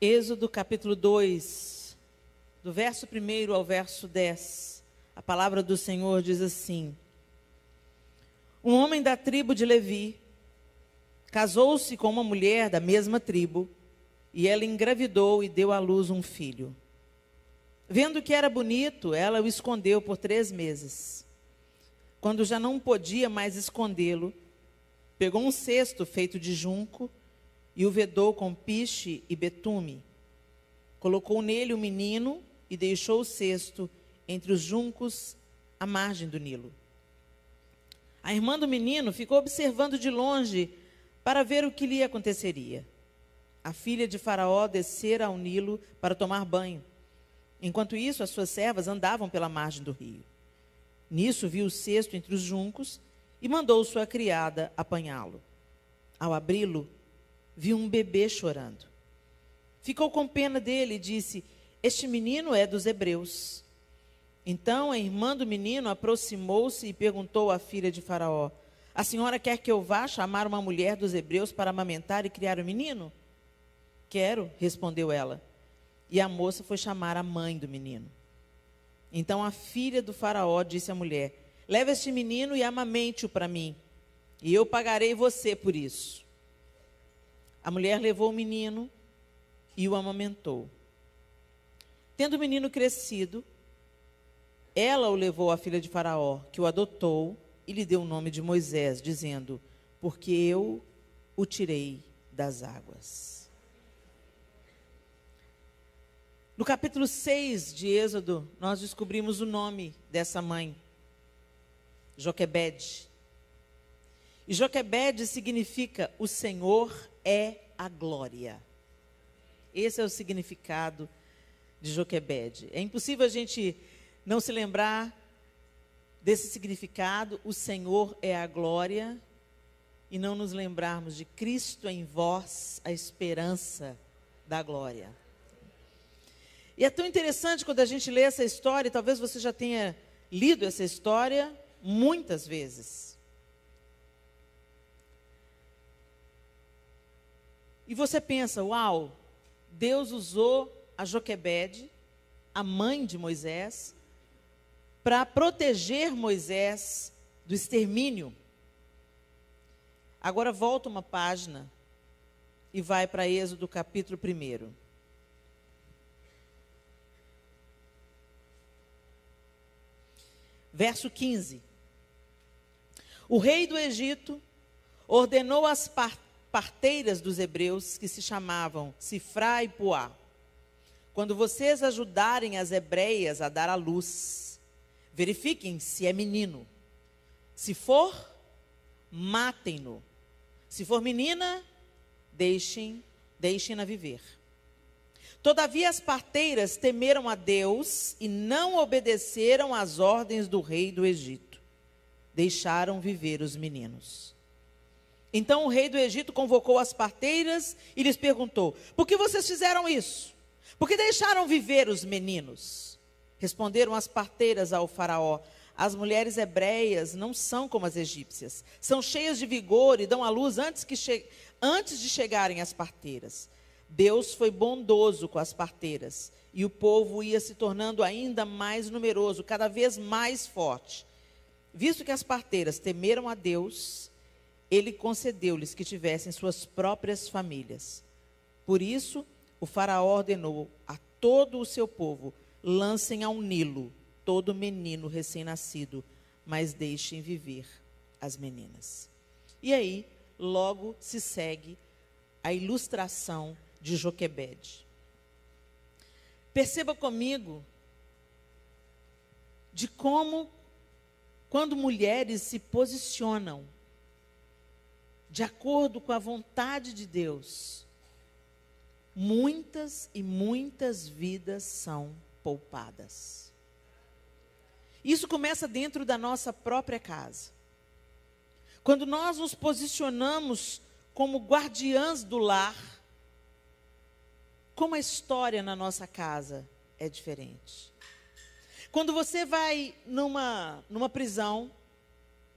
Êxodo capítulo 2, do verso 1 ao verso 10, a palavra do Senhor diz assim: Um homem da tribo de Levi casou-se com uma mulher da mesma tribo, e ela engravidou e deu à luz um filho. Vendo que era bonito, ela o escondeu por 3 meses. Quando já não podia mais escondê-lo, pegou um cesto feito de junco e o vedou com piche e betume. Colocou nele o menino e deixou o cesto entre os juncos à margem do Nilo. A irmã do menino ficou observando de longe para ver o que lhe aconteceria. A filha de Faraó descera ao Nilo para tomar banho. Enquanto isso, as suas servas andavam pela margem do rio. Nisso viu o cesto entre os juncos e mandou sua criada apanhá-lo. Ao abri-lo, viu um bebê chorando. Ficou com pena dele e disse: Este menino é dos hebreus. Então a irmã do menino aproximou-se e perguntou à filha de Faraó: A senhora quer que eu vá chamar uma mulher dos hebreus para amamentar e criar o menino? Quero, respondeu ela. E a moça foi chamar a mãe do menino. Então a filha do Faraó disse à mulher: Leva este menino e amamente-o para mim, e eu pagarei você por isso. A mulher levou o menino e o amamentou. Tendo o menino crescido, ela o levou à filha de Faraó, que o adotou e lhe deu o nome de Moisés, dizendo: Porque eu o tirei das águas. No capítulo 6 de Êxodo, nós descobrimos o nome dessa mãe, Joquebede. E Joquebede significa: o Senhor é a glória. Esse é o significado de Joquebede. É impossível a gente não se lembrar desse significado, o Senhor é a glória, e não nos lembrarmos de Cristo em vós, a esperança da glória. E é tão interessante quando a gente lê essa história, e talvez você já tenha lido essa história muitas vezes. E você pensa: uau, Deus usou a Joquebede, a mãe de Moisés, para proteger Moisés do extermínio. Agora volta uma página e vai para Êxodo capítulo 1. Verso 15. O rei do Egito ordenou às parteiras dos hebreus, que se chamavam Sifrá e Puá: Quando vocês ajudarem as hebreias a dar à luz, verifiquem se é menino. Se for, matem-no. Se for menina, deixem-na viver. Todavia as parteiras temeram a Deus e não obedeceram às ordens do rei do Egito. Deixaram viver os meninos. Então o rei do Egito convocou as parteiras e lhes perguntou: Por que vocês fizeram isso? Por que deixaram viver os meninos? Responderam as parteiras ao Faraó: As mulheres hebreias não são como as egípcias. São cheias de vigor e dão à luz antes de chegarem as parteiras. Deus foi bondoso com as parteiras, e o povo ia se tornando ainda mais numeroso, cada vez mais forte. Visto que as parteiras temeram a Deus, ele concedeu-lhes que tivessem suas próprias famílias. Por isso, o Faraó ordenou a todo o seu povo: lancem ao Nilo todo menino recém-nascido, mas deixem viver as meninas. E aí, logo se segue a ilustração de Joquebede. Perceba comigo de como, quando mulheres se posicionam de acordo com a vontade de Deus, muitas e muitas vidas são poupadas. Isso começa dentro da nossa própria casa. Quando nós nos posicionamos como guardiãs do lar, como a história na nossa casa é diferente. Quando você vai numa prisão,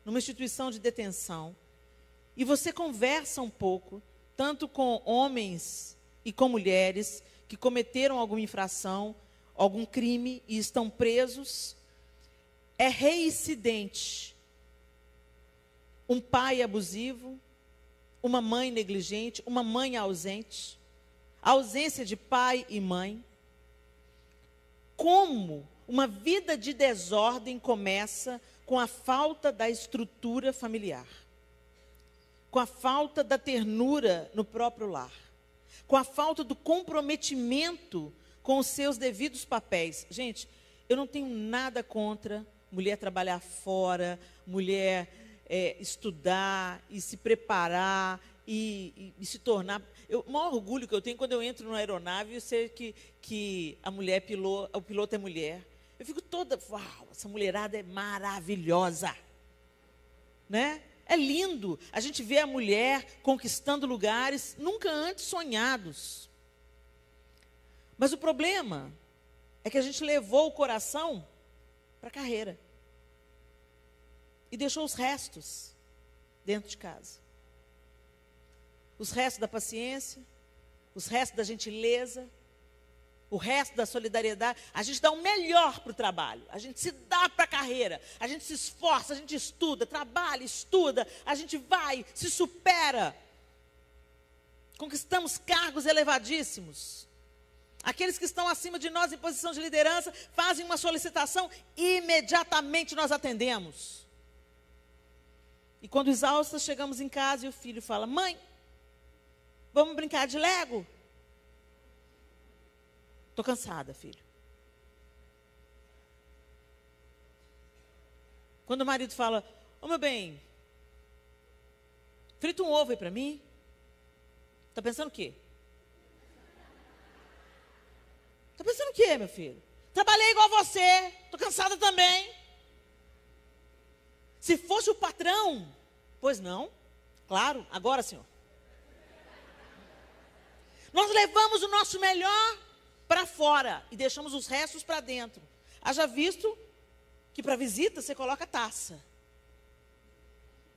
numa instituição de detenção, e você conversa um pouco, tanto com homens e com mulheres que cometeram alguma infração, algum crime e estão presos. É reincidente um pai abusivo, uma mãe negligente, uma mãe ausente, a ausência de pai e mãe. Como uma vida de desordem começa com a falta da estrutura familiar, com a falta da ternura no próprio lar, com a falta do comprometimento com os seus devidos papéis. Gente, eu não tenho nada contra mulher trabalhar fora, mulher estudar e se preparar e se tornar... O maior orgulho que eu tenho quando eu entro numa aeronave, eu sei que a mulher o piloto é mulher. Eu fico toda, uau, essa mulherada é maravilhosa, né? É lindo a gente vê a mulher conquistando lugares nunca antes sonhados. Mas o problema é que a gente levou o coração para a carreira e deixou os restos dentro de casa. Os restos da paciência, os restos da gentileza, o resto da solidariedade. A gente dá o melhor para o trabalho, a gente se dá para a carreira, a gente se esforça, a gente estuda, trabalha, estuda, a gente vai, se supera. Conquistamos cargos elevadíssimos. Aqueles que estão acima de nós em posição de liderança fazem uma solicitação, imediatamente nós atendemos. E quando exaustas, chegamos em casa e o filho fala: mãe, vamos brincar de Lego? Estou cansada, filho. Quando o marido fala: ô meu bem, frita um ovo aí para mim. Está pensando o quê? Está pensando o quê, meu filho? Trabalhei igual você, estou cansada também. Se fosse o patrão, pois não, claro, agora, senhor. Nós levamos o nosso melhor para fora e deixamos os restos para dentro. Haja visto que para visita você coloca taça.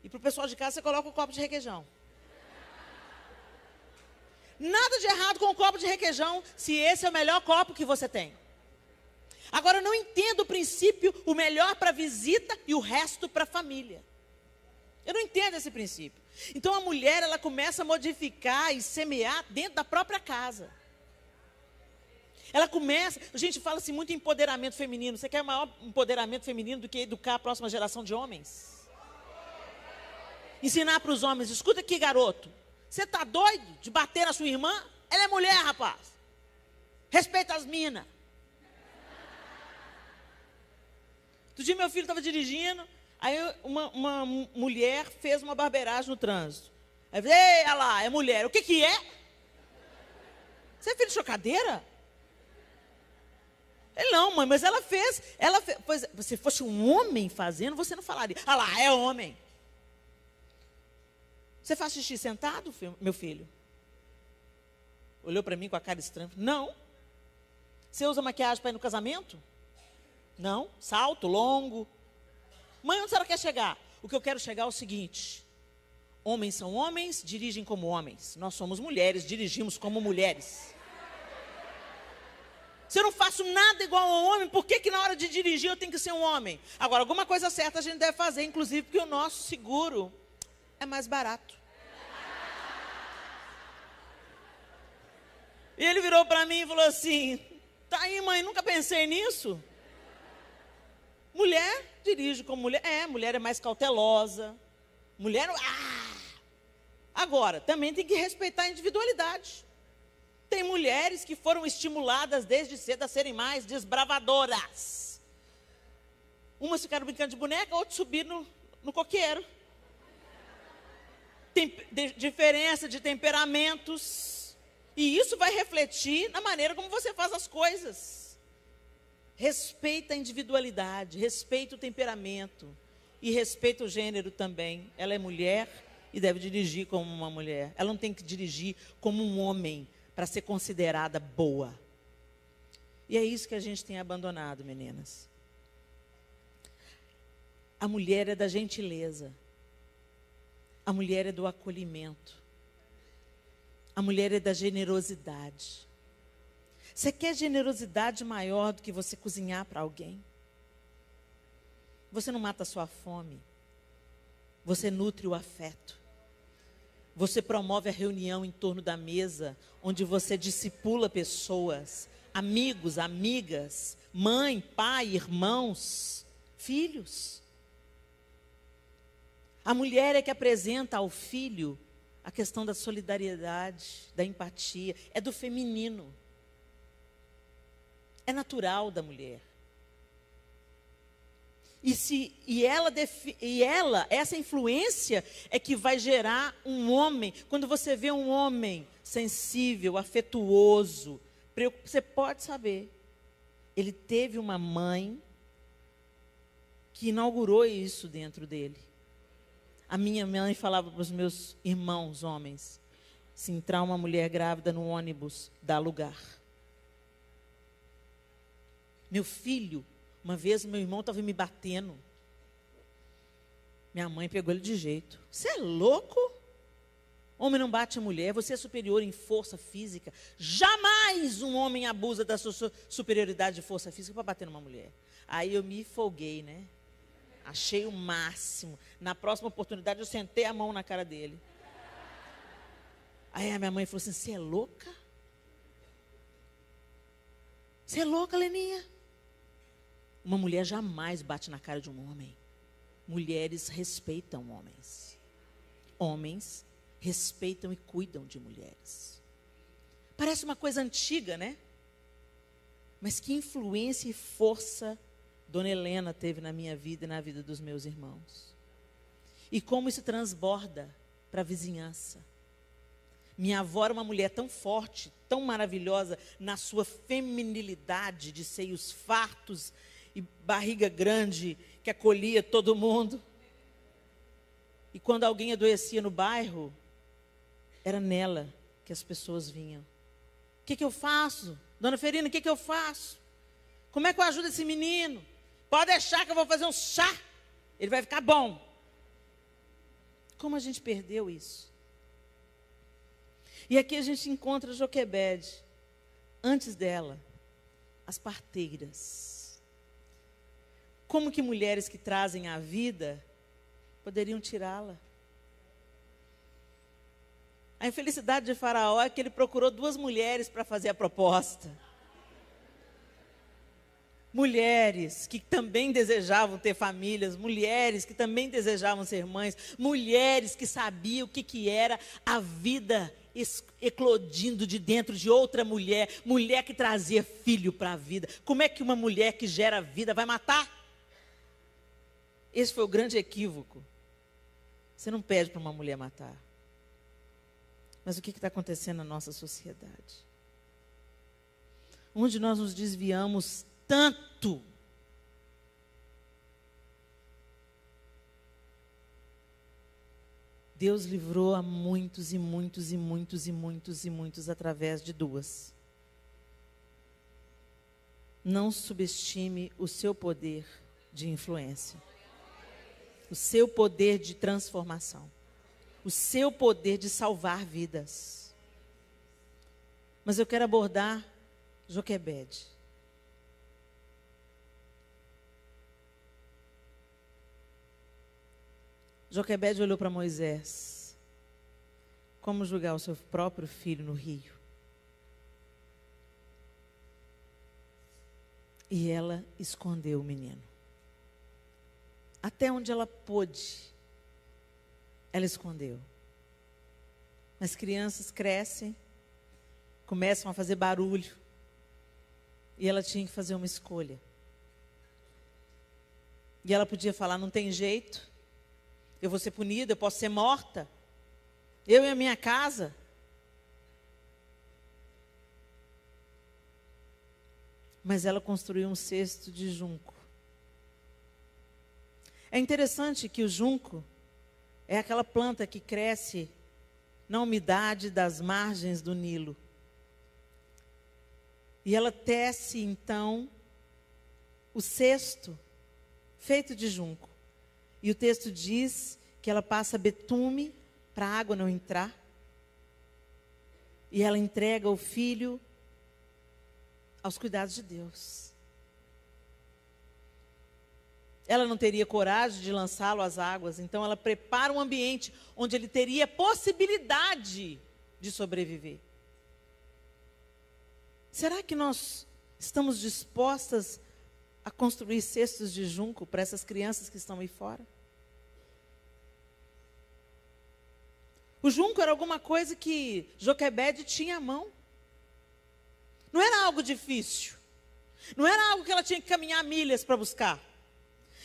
E para o pessoal de casa você coloca um copo de requeijão. Nada de errado com o copo de requeijão, se esse é o melhor copo que você tem. Agora, eu não entendo o princípio, o melhor para visita e o resto para a família. Eu não entendo esse princípio. Então, a mulher, ela começa a modificar e semear dentro da própria casa. Ela começa... A gente fala assim muito em empoderamento feminino. Você quer maior empoderamento feminino do que educar a próxima geração de homens? Ensinar para os homens: escuta aqui, garoto. Você está doido de bater na sua irmã? Ela é mulher, rapaz. Respeita as minas. Outro dia meu filho estava dirigindo, aí uma mulher fez uma barbeiragem no trânsito. Aí eu falei: ei, olha lá, é mulher. O que que é? Você é filho de chocadeira? Ele: não, mãe, mas ela fez. Pois, se fosse um homem fazendo, você não falaria: ah lá, é homem. Você faz xixi sentado, meu filho? Olhou para mim com a cara estranha. Não. Você usa maquiagem para ir no casamento? Não. Salto longo. Mãe, onde a senhora quer chegar? O que eu quero chegar é o seguinte: homens são homens, dirigem como homens. Nós somos mulheres, dirigimos como mulheres. Se eu não faço nada igual ao homem, por que na hora de dirigir eu tenho que ser um homem? Agora, alguma coisa certa a gente deve fazer, inclusive porque o nosso seguro é mais barato. E ele virou para mim e falou assim: tá aí, mãe, nunca pensei nisso. Mulher dirige como mulher. Mulher é mais cautelosa. Mulher... Agora, também tem que respeitar a individualidade. Tem mulheres que foram estimuladas desde cedo a serem mais desbravadoras. Umas ficaram brincando de boneca, outras subiram no coqueiro. Tem diferença de temperamentos. E isso vai refletir na maneira como você faz as coisas. Respeita a individualidade, respeita o temperamento e respeita o gênero também. Ela é mulher e deve dirigir como uma mulher. Ela não tem que dirigir como um homem para ser considerada boa. E é isso que a gente tem abandonado, meninas. A mulher é da gentileza. A mulher é do acolhimento. A mulher é da generosidade. Você quer generosidade maior do que você cozinhar para alguém? Você não mata a sua fome. Você nutre o afeto. Você promove a reunião em torno da mesa, onde você discipula pessoas, amigos, amigas, mãe, pai, irmãos, filhos. A mulher é que apresenta ao filho a questão da solidariedade, da empatia, é do feminino. É natural da mulher. Essa influência é que vai gerar um homem. Quando você vê um homem sensível, afetuoso, você pode saber, ele teve uma mãe que inaugurou isso dentro dele. A minha mãe falava para os meus irmãos homens: se entrar uma mulher grávida no ônibus, dá lugar. Meu filho, uma vez meu irmão estava me batendo. Minha mãe pegou ele de jeito. Você é louco? Homem não bate a mulher, você é superior em força física. Jamais um homem abusa da sua superioridade de força física para bater numa mulher. Aí eu me folguei, né? Achei o máximo. Na próxima oportunidade eu sentei a mão na cara dele. Aí a minha mãe falou assim: você é louca? Você é louca, Leninha? Uma mulher jamais bate na cara de um homem. Mulheres respeitam homens. Homens respeitam e cuidam de mulheres. Parece uma coisa antiga, né? Mas que influência e força Dona Helena teve na minha vida e na vida dos meus irmãos. E como isso transborda para a vizinhança. Minha avó era uma mulher tão forte, tão maravilhosa, na sua feminilidade, de seios fartos e barriga grande, que acolhia todo mundo. E quando alguém adoecia no bairro, era nela que as pessoas vinham. O que eu faço? Dona Ferina, o que eu faço? Como é que eu ajudo esse menino? Pode deixar que eu vou fazer um chá. Ele vai ficar bom. Como a gente perdeu isso? E aqui a gente encontra Joquebede. Antes dela, as parteiras. Como que mulheres que trazem a vida poderiam tirá-la? A infelicidade de Faraó é que ele procurou 2 mulheres para fazer a proposta. Mulheres que também desejavam ter famílias, mulheres que também desejavam ser mães, mulheres que sabiam o que era a vida eclodindo de dentro de outra mulher, mulher que trazia filho para a vida. Como é que uma mulher que gera vida vai matar? Esse foi o grande equívoco. Você não pede para uma mulher matar. Mas o que está acontecendo na nossa sociedade? Onde nós nos desviamos tanto. Deus livrou a muitos e muitos e muitos e muitos e muitos através de 2. Não subestime o seu poder de influência. O seu poder de transformação. O seu poder de salvar vidas. Mas eu quero abordar Joquebede. Joquebede olhou para Moisés. Como julgar o seu próprio filho no rio? E ela escondeu o menino. Até onde ela pôde, ela escondeu. As crianças crescem, começam a fazer barulho. E ela tinha que fazer uma escolha. E ela podia falar: não tem jeito, eu vou ser punida, eu posso ser morta. Eu e a minha casa. Mas ela construiu um cesto de junco. É interessante que o junco é aquela planta que cresce na umidade das margens do Nilo. E ela tece, então, o cesto feito de junco. E o texto diz que ela passa betume para a água não entrar. E ela entrega o filho aos cuidados de Deus. Ela não teria coragem de lançá-lo às águas, então ela prepara um ambiente onde ele teria possibilidade de sobreviver. Será que nós estamos dispostas a construir cestos de junco para essas crianças que estão aí fora? O junco era alguma coisa que Joquebede tinha à mão. Não era algo difícil. Não era algo que ela tinha que caminhar milhas para buscar.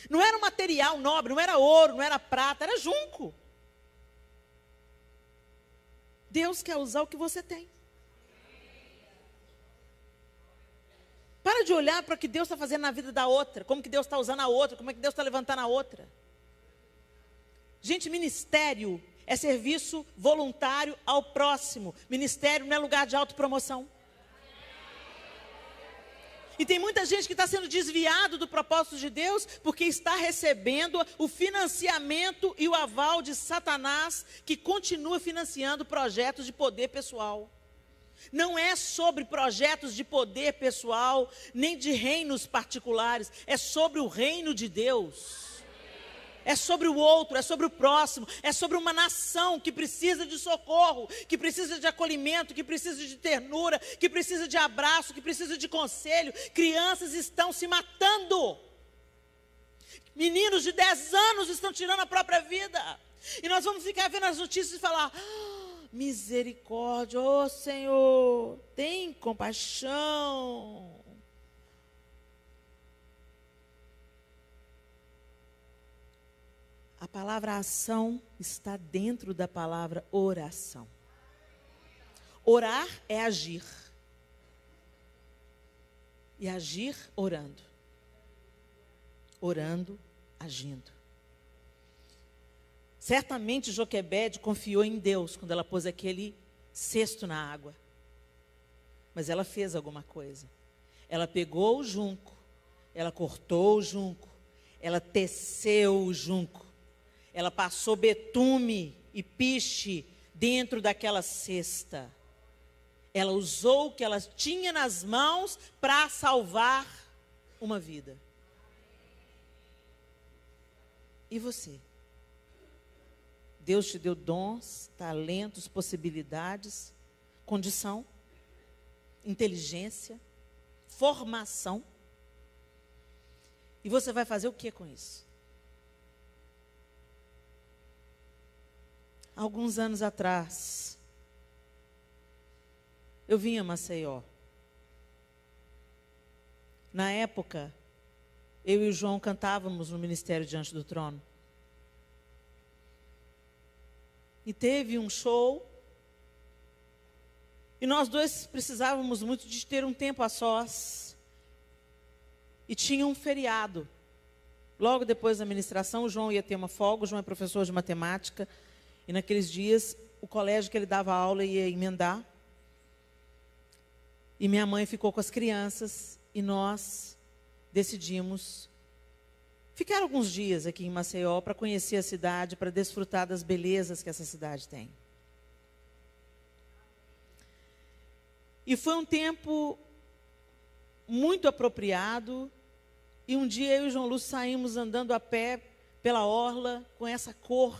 Não era um material nobre, não era ouro, não era prata, era junco. Deus quer usar o que você tem. Para de olhar para o que Deus está fazendo na vida da outra, como que Deus está usando a outra, como é que Deus está levantando a outra. Gente, ministério é serviço voluntário ao próximo. Ministério não é lugar de autopromoção. E tem muita gente que está sendo desviado do propósito de Deus porque está recebendo o financiamento e o aval de Satanás, que continua financiando projetos de poder pessoal. Não é sobre projetos de poder pessoal, nem de reinos particulares, é sobre o reino de Deus. É sobre o outro, é sobre o próximo, é sobre uma nação que precisa de socorro, que precisa de acolhimento, que precisa de ternura, que precisa de abraço, que precisa de conselho. Crianças estão se matando. Meninos de 10 anos estão tirando a própria vida. E nós vamos ficar vendo as notícias e falar: misericórdia, ó Senhor, tem compaixão. A palavra ação está dentro da palavra oração. Orar é agir. E agir orando. Orando, agindo. Certamente Joquebede confiou em Deus quando ela pôs aquele cesto na água. Mas ela fez alguma coisa. Ela pegou o junco, ela cortou o junco, ela teceu o junco. Ela passou betume e piche dentro daquela cesta. Ela usou o que ela tinha nas mãos para salvar uma vida. E você? Deus te deu dons, talentos, possibilidades, condição, inteligência, formação. E você vai fazer o que com isso? Alguns anos atrás, eu vim a Maceió. Na época, eu e o João cantávamos no Ministério Diante do Trono. E teve um show. E nós dois precisávamos muito de ter um tempo a sós. E tinha um feriado. Logo depois da ministração, o João ia ter uma folga. O João é professor de matemática. E naqueles dias, o colégio que ele dava aula ia emendar. E minha mãe ficou com as crianças. E nós decidimos ficar alguns dias aqui em Maceió para conhecer a cidade, para desfrutar das belezas que essa cidade tem. E foi um tempo muito apropriado. E um dia eu e o João Lúcio saímos andando a pé pela orla com essa cor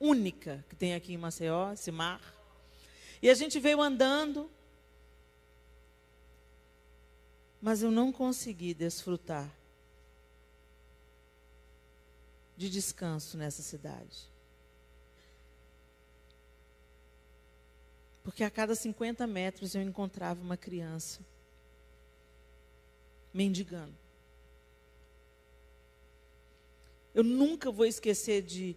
única que tem aqui em Maceió, esse mar. E a gente veio andando, mas eu não consegui desfrutar de descanso nessa cidade. Porque a cada 50 metros eu encontrava uma criança mendigando. Eu nunca vou esquecer de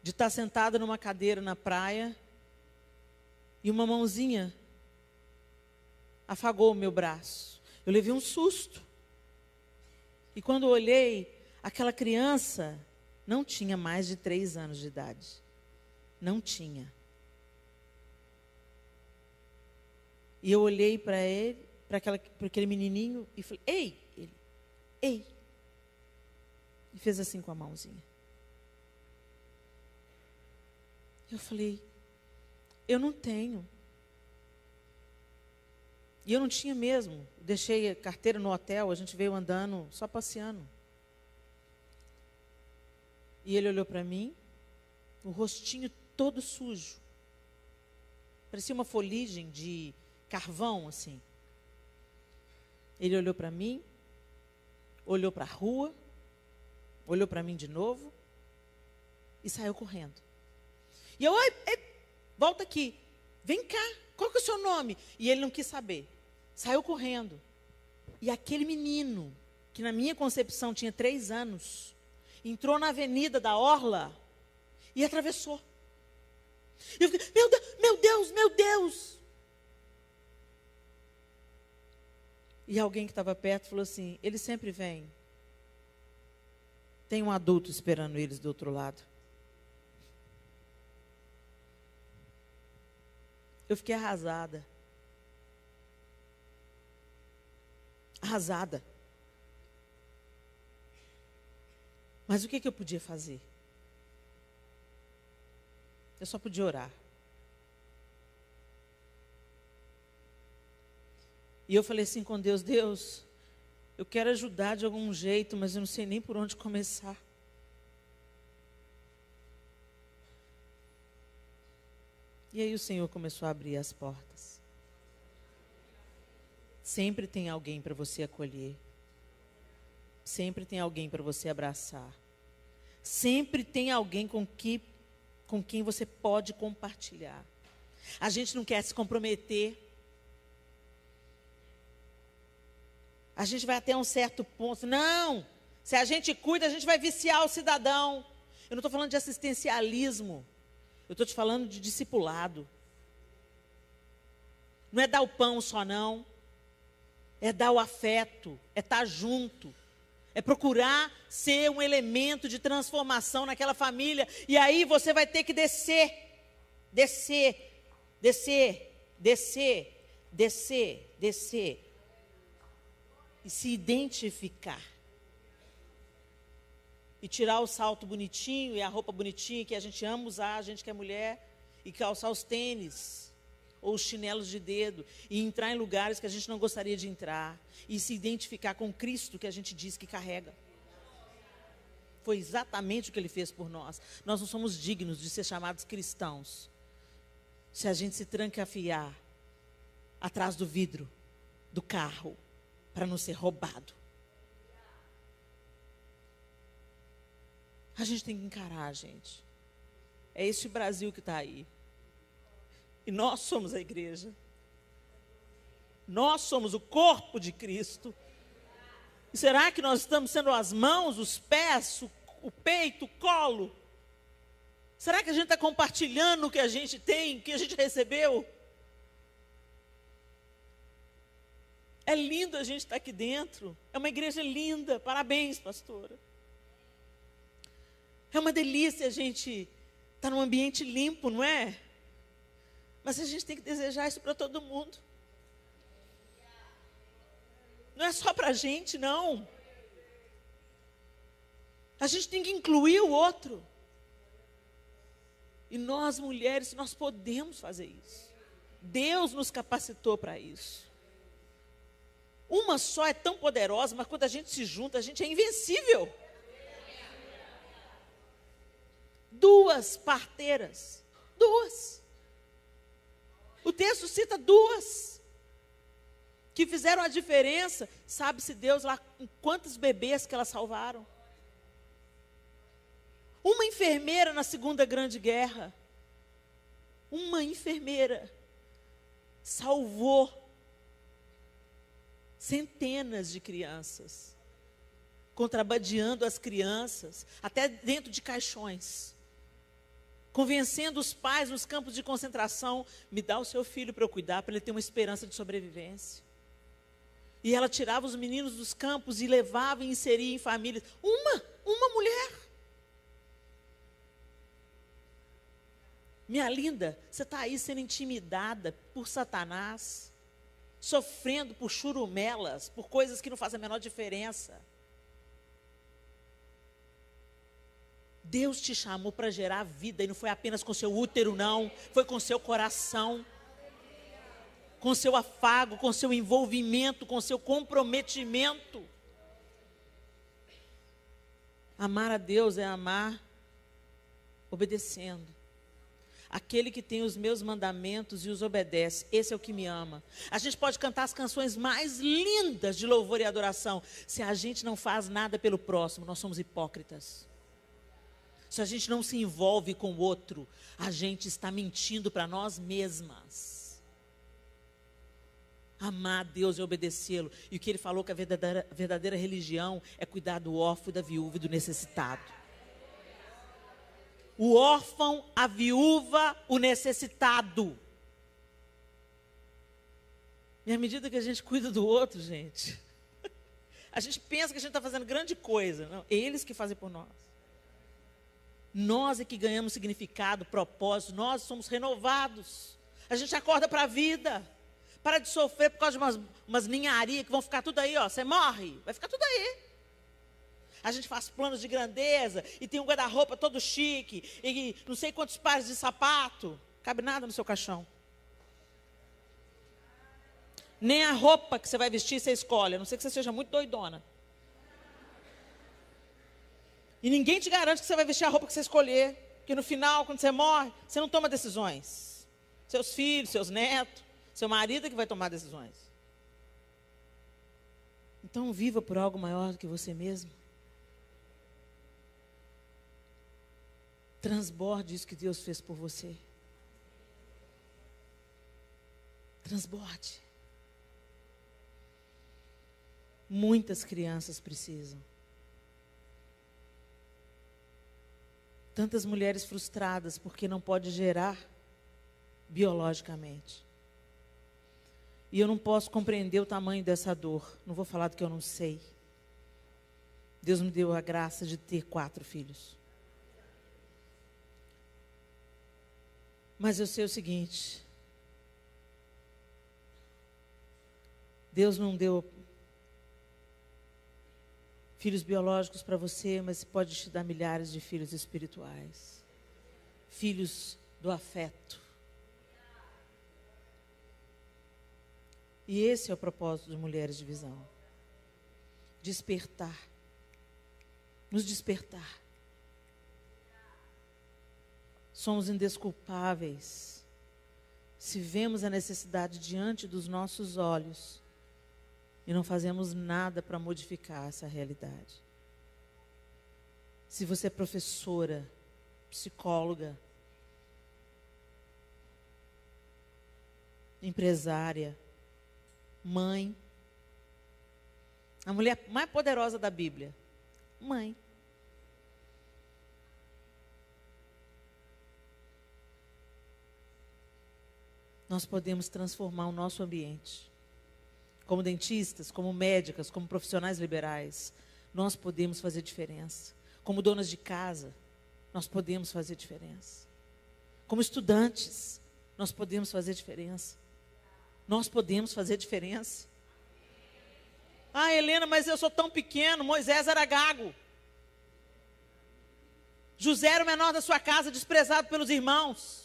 estar sentada numa cadeira na praia e uma mãozinha afagou o meu braço. Eu levei um susto. E quando eu olhei, aquela criança não tinha mais de 3 anos de idade. Não tinha. E eu olhei para ele, para aquele menininho e falei: ei! Ele, ei! E fez assim com a mãozinha. Eu falei: eu não tenho. E eu não tinha mesmo. Deixei a carteira no hotel, a gente veio andando, só passeando. E ele olhou para mim, o rostinho todo sujo. Parecia uma foligem de carvão, assim. Ele olhou para mim, olhou para a rua, olhou para mim de novo e saiu correndo. E eu, volta aqui, vem cá, qual que é o seu nome? E ele não quis saber, saiu correndo. E aquele menino, que na minha concepção tinha 3 anos, entrou na avenida da Orla e atravessou. E eu fiquei, meu Deus, meu Deus, meu Deus. E alguém que estava perto falou assim, ele sempre vem. Tem um adulto esperando eles do outro lado. Eu fiquei arrasada. Arrasada. Mas o que eu podia fazer? Eu só podia orar. E eu falei assim com Deus, Deus, eu quero ajudar de algum jeito, mas eu não sei nem por onde começar. E aí o Senhor começou a abrir as portas. Sempre tem alguém para você acolher. Sempre tem alguém para você abraçar. Sempre tem alguém com quem você pode compartilhar. A gente não quer se comprometer. A gente vai até um certo ponto. Não! Se a gente cuida, a gente vai viciar o cidadão. Eu não estou falando de assistencialismo. Eu estou te falando de discipulado. Não é dar o pão só, não. É dar o afeto. É estar junto. É procurar ser um elemento de transformação naquela família. E aí você vai ter que descer. Descer. Descer. Descer. Descer. Descer. E se identificar. E tirar o salto bonitinho e a roupa bonitinha que a gente ama usar, a gente que é mulher, e calçar os tênis ou os chinelos de dedo e entrar em lugares que a gente não gostaria de entrar e se identificar com Cristo que a gente diz que carrega. Foi exatamente o que ele fez por nós. Nós não somos dignos de ser chamados cristãos se a gente se trancafiar atrás do vidro do carro para não ser roubado. A gente tem que encarar, gente. É esse Brasil que está aí. E nós somos a igreja. Nós somos o corpo de Cristo. E será que nós estamos sendo as mãos, os pés, o peito, o colo? Será que a gente está compartilhando o que a gente tem, o que a gente recebeu? É lindo a gente estar aqui dentro. É uma igreja linda. Parabéns, pastora. É uma delícia a gente estar num ambiente limpo, não é? Mas a gente tem que desejar isso para todo mundo. Não é só para a gente, não. A gente tem que incluir o outro. E nós, mulheres, nós podemos fazer isso. Deus nos capacitou para isso. Uma só é tão poderosa, mas quando a gente se junta, a gente é invencível. 2 parteiras. 2. O texto cita 2. Que fizeram a diferença. Sabe-se Deus lá com quantos bebês que elas salvaram. Uma enfermeira na Segunda Grande Guerra. Uma enfermeira salvou centenas de crianças, contrabandeando as crianças, até dentro de caixões, convencendo os pais nos campos de concentração, me dá o seu filho para eu cuidar, para ele ter uma esperança de sobrevivência. E ela tirava os meninos dos campos e levava e inseria em famílias. Uma mulher. Minha linda, você está aí sendo intimidada por Satanás, sofrendo por churumelas, por coisas que não fazem a menor diferença. Deus te chamou para gerar vida e não foi apenas com seu útero, não. Foi com seu coração. com seu afago, com seu envolvimento, com seu comprometimento. Amar a Deus é amar obedecendo. Aquele que tem os meus mandamentos e os obedece, esse é o que me ama. A gente pode cantar as canções mais lindas de louvor e adoração. Se a gente não faz nada pelo próximo, nós somos hipócritas. Se a gente não se envolve com o outro, a gente está mentindo para nós mesmas. Amar a Deus e obedecê-lo. E o que ele falou que a verdadeira religião é cuidar do órfão, da viúva e do necessitado. O órfão, a viúva, o necessitado. E à medida que a gente cuida do outro, gente, a gente pensa que a gente está fazendo grande coisa. Não, eles que fazem por nós. Nós é que ganhamos significado, propósito, nós somos renovados. A gente acorda para a vida. Para de sofrer por causa de umas ninharias que vão ficar tudo aí, ó. Você morre, vai ficar tudo aí. A gente faz planos de grandeza e tem um guarda-roupa todo chique e não sei quantos pares de sapato. Cabe nada no seu caixão. Nem a roupa que você vai vestir você escolhe, a não ser que você seja muito doidona. E ninguém te garante que você vai vestir a roupa que você escolher. Porque no final, quando você morre, você não toma decisões. Seus filhos, seus netos, seu marido é que vai tomar decisões. Então viva por algo maior do que você mesmo. Transborde isso que Deus fez por você. Transborde. Muitas crianças precisam. Tantas mulheres frustradas porque não pode gerar biologicamente. E eu não posso compreender o tamanho dessa dor. Não vou falar do que eu não sei. Deus me deu a graça de ter 4 filhos. Mas eu sei o seguinte. Deus não deu filhos biológicos para você, mas pode te dar milhares de filhos espirituais. Filhos do afeto. E esse é o propósito de Mulheres de Visão. Despertar. Nos despertar. Somos indesculpáveis se vemos a necessidade diante dos nossos olhos e não fazemos nada para modificar essa realidade. Se você é professora, psicóloga, empresária, mãe, a mulher mais poderosa da Bíblia, mãe. Nós podemos transformar o nosso ambiente. Como dentistas, como médicas, como profissionais liberais, nós podemos fazer diferença. Como donas de casa, nós podemos fazer diferença. Como estudantes, nós podemos fazer diferença. Nós podemos fazer diferença. Ah, Helena, mas eu sou tão pequeno. Moisés era gago. José era o menor da sua casa, desprezado pelos irmãos.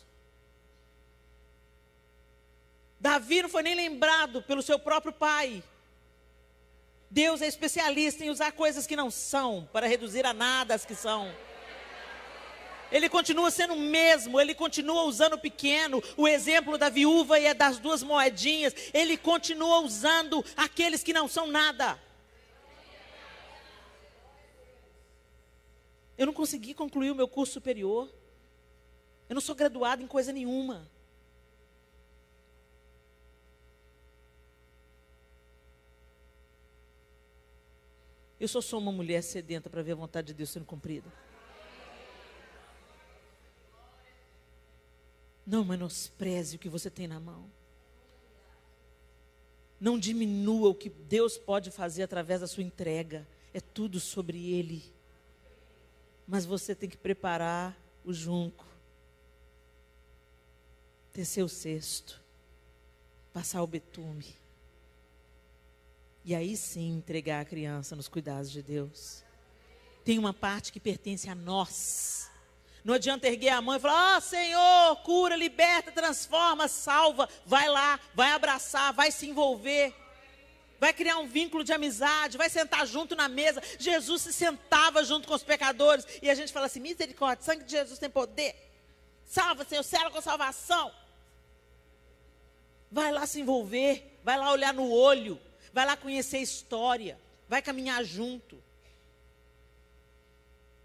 Davi não foi nem lembrado pelo seu próprio pai. Deus é especialista em usar coisas que não são, para reduzir a nada as que são. Ele continua sendo o mesmo, ele continua usando o pequeno, o exemplo da viúva e das 2 moedinhas. Ele continua usando aqueles que não são nada. Eu não consegui concluir o meu curso superior. Eu não sou graduado em coisa nenhuma. Eu só sou uma mulher sedenta para ver a vontade de Deus sendo cumprida. Não menospreze o que você tem na mão. Não diminua o que Deus pode fazer através da sua entrega. É tudo sobre Ele. Mas você tem que preparar o junco. Tecer o cesto. Passar o betume. E aí sim entregar a criança nos cuidados de Deus. Tem uma parte que pertence a nós. Não adianta erguer a mão e falar: ah, Senhor, cura, liberta, transforma, salva. Vai lá, vai abraçar, vai se envolver. Vai criar um vínculo de amizade, vai sentar junto na mesa. Jesus se sentava junto com os pecadores. E a gente fala assim: misericórdia, sangue de Jesus tem poder. Salva, Senhor, sela com salvação. Vai lá se envolver, vai lá olhar no olho, vai lá conhecer a história, vai caminhar junto.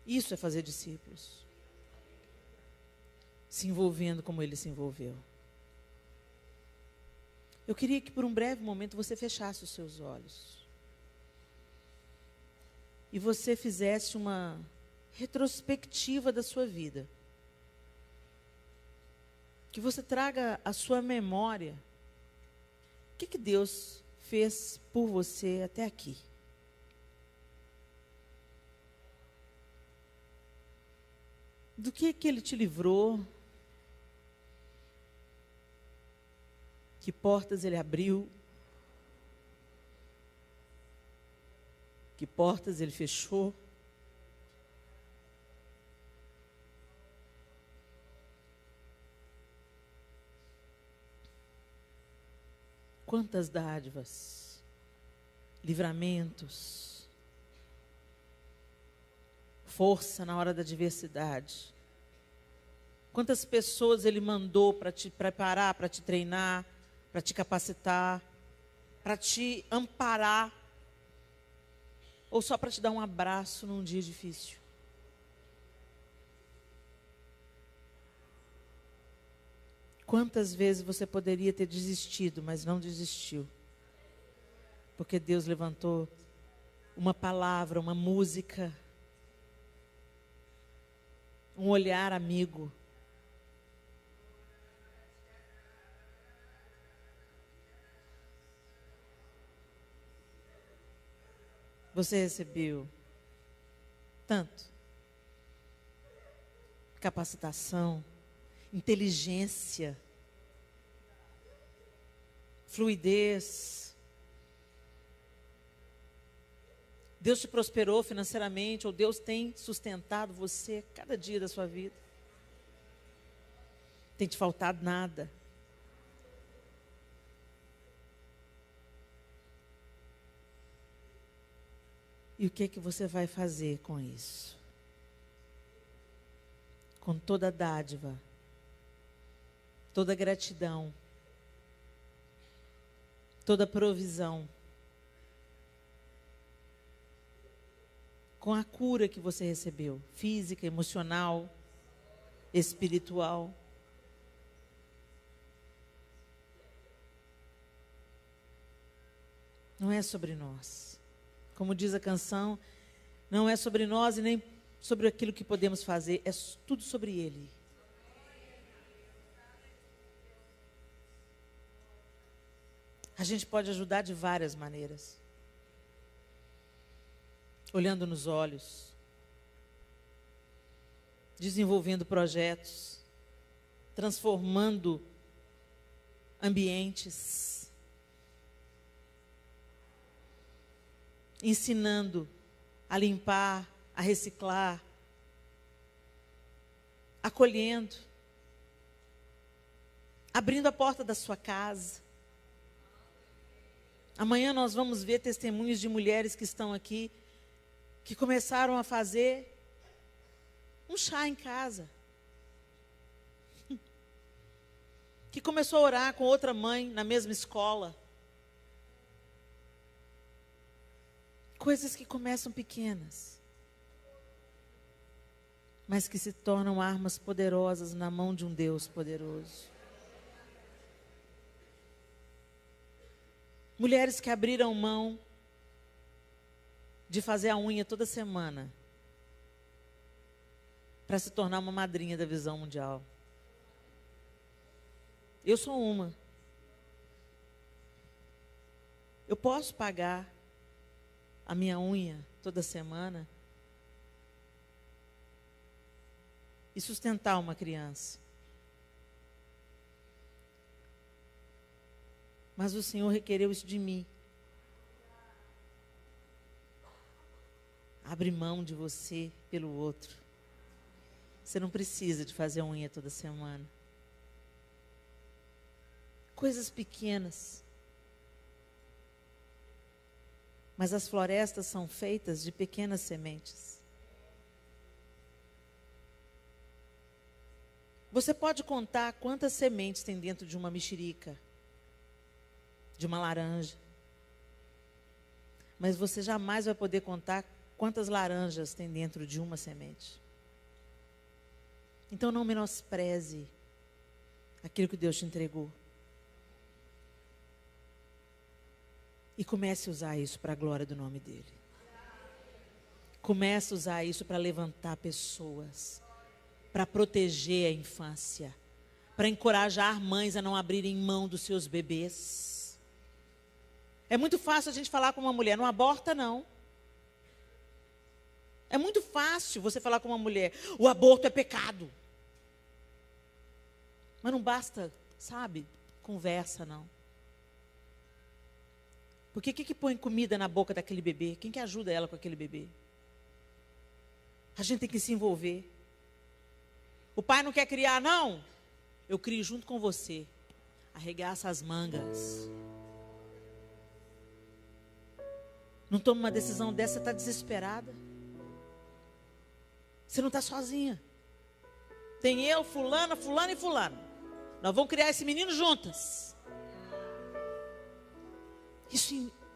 Isso é fazer discípulos. Se envolvendo como ele se envolveu. Eu queria que por um breve momento você fechasse os seus olhos. E você fizesse uma retrospectiva da sua vida. Que você traga à sua memória o que Deus fez por você até aqui. Do que Ele te livrou? Que portas Ele abriu? Que portas Ele fechou? Quantas dádivas, livramentos, força na hora da adversidade. Quantas pessoas Ele mandou para te preparar, para te treinar, para te capacitar, para te amparar, ou só para te dar um abraço num dia difícil. Quantas vezes você poderia ter desistido, mas não desistiu? Porque Deus levantou uma palavra, uma música, um olhar amigo. Você recebeu tanto capacitação, inteligência, fluidez. Deus te prosperou financeiramente, ou Deus tem sustentado você cada dia da sua vida. Tem te faltado nada. E o que você vai fazer com isso? Com toda dádiva, toda gratidão, toda provisão, com a cura que você recebeu, física, emocional, espiritual. Não é sobre nós. Como diz a canção, não é sobre nós e nem sobre aquilo que podemos fazer, é tudo sobre Ele. A gente pode ajudar de várias maneiras. Olhando nos olhos, desenvolvendo projetos, transformando ambientes, ensinando a limpar, a reciclar, acolhendo, abrindo a porta da sua casa. Amanhã nós vamos ver testemunhos de mulheres que estão aqui, que começaram a fazer um chá em casa. Que começou a orar com outra mãe na mesma escola. Coisas que começam pequenas, mas que se tornam armas poderosas na mão de um Deus poderoso. Mulheres que abriram mão de fazer a unha toda semana para se tornar uma madrinha da Visão Mundial. Eu sou uma. Eu posso pagar a minha unha toda semana e sustentar uma criança. Mas o Senhor requereu isso de mim. Abre mão de você pelo outro. Você não precisa de fazer unha toda semana. Coisas pequenas. Mas as florestas são feitas de pequenas sementes. Você pode contar quantas sementes tem dentro de uma mexerica, de uma laranja. Mas você jamais vai poder contar quantas laranjas tem dentro de uma semente. Então não menospreze aquilo que Deus te entregou. E comece a usar isso para a glória do nome dEle. Comece a usar isso para levantar pessoas, para proteger a infância, para encorajar mães a não abrirem mão dos seus bebês. É muito fácil a gente falar com uma mulher, não aborta não. É muito fácil você falar com uma mulher, o aborto é pecado. Mas não basta, sabe, conversa não. Porque quem que põe comida na boca daquele bebê? Quem que ajuda ela com aquele bebê? A gente tem que se envolver. O pai não quer criar, não? Eu crio junto com você. Arregaça as mangas. Não toma uma decisão dessa, você está desesperada. Você não está sozinha. Tem eu, fulana, fulano e fulano. Nós vamos criar esse menino juntas.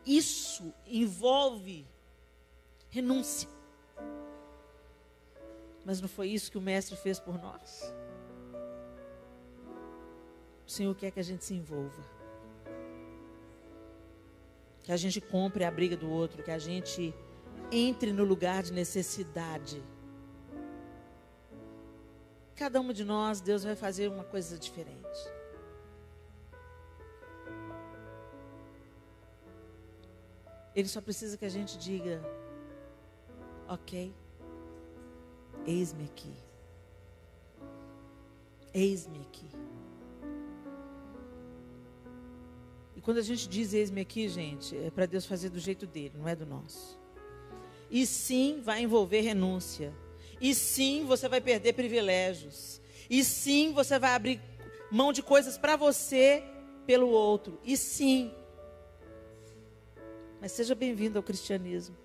Isso envolve renúncia. Mas não foi isso que o Mestre fez por nós. O Senhor quer que a gente se envolva. Que a gente compre a briga do outro. Que a gente entre no lugar de necessidade. Cada um de nós, Deus vai fazer uma coisa diferente. Ele só precisa que a gente diga, ok, eis-me aqui. Eis-me aqui. E quando a gente diz eis-me aqui, gente, é para Deus fazer do jeito dele, não é do nosso. E sim, vai envolver renúncia. E sim, você vai perder privilégios. E sim, você vai abrir mão de coisas para você pelo outro. E sim. Mas seja bem-vindo ao cristianismo.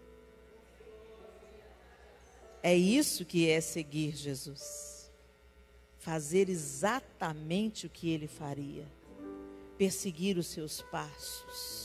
É isso que é seguir Jesus. Fazer exatamente o que ele faria. Perseguir os seus passos.